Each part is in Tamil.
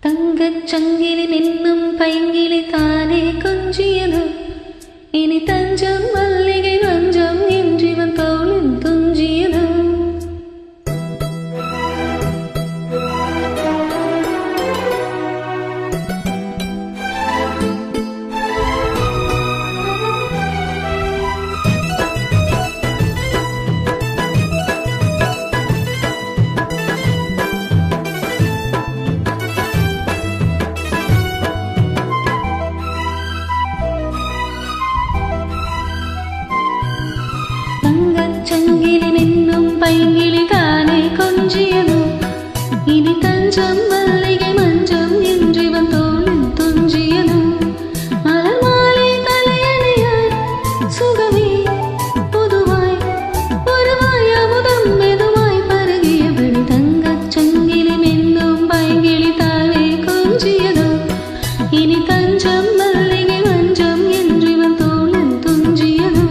தங்கச் சங்கிலி நின்னும் பைங்கிலி தானே கொஞ்சியதோ இனி தஞ்சம் மல்லிகை மஞ்சம் என்றிவன் தோளில் துஞ்சியதோ சங்கிலி நின்னும் பைங்கிலி தானே கொஞ்சியதோ இனி தஞ்சம் மல்லிகை மஞ்சம் என்றிவன் தோளில் துஞ்சியதோ மலர் மாலை தலையணையாய் சுகமே புதுவாய் ஒருவாய் அமுதம் மெதுவாய் பருகியபடி தங்கச் சங்கிலி நின்னும் பைங்கிலி தானே கொஞ்சியதோ இனி தஞ்சம் மல்லிகை மஞ்சம் என்றிவன் தோளில் துஞ்சியதோ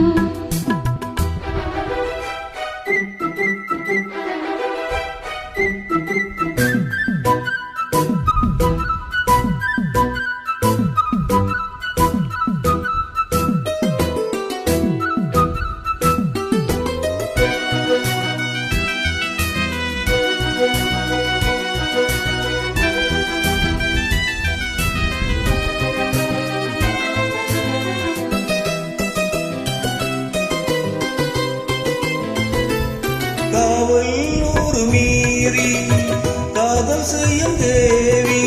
காவல் நூறு மீறி காதல் செய்யும் தேவி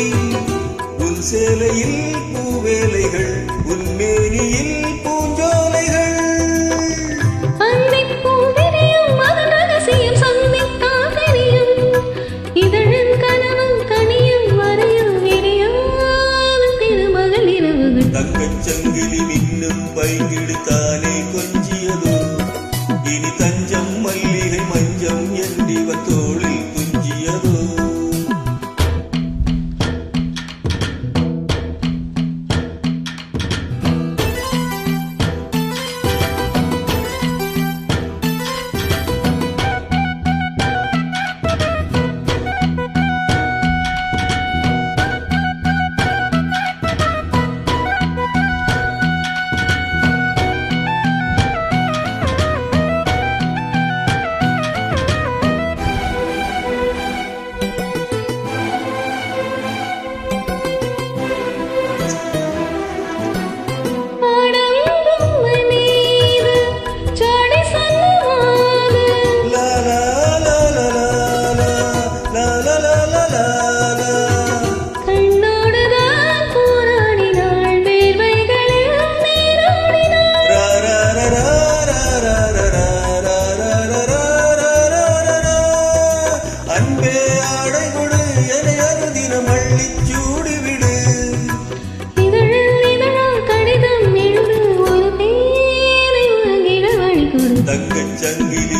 உன் சேலையில் பூவேலைகள் உன் மேனியில் பூஞ்சோலைகள் தங்கச் சங்கிலி மின்னும் பைங்கிடு தானே கொஞ்சியதோ இனி தஞ்சம் மல்லிகை மஞ்சம் என்றிவ தோளில் துஞ்சியதோ அன்பே ஆடை கொடு என அருதினம் அள்ளிச் சூடிவிடு கடிதம் எழுது ஒரு பேரை உலகிட வழி கொடு தங்கச் சங்கிலி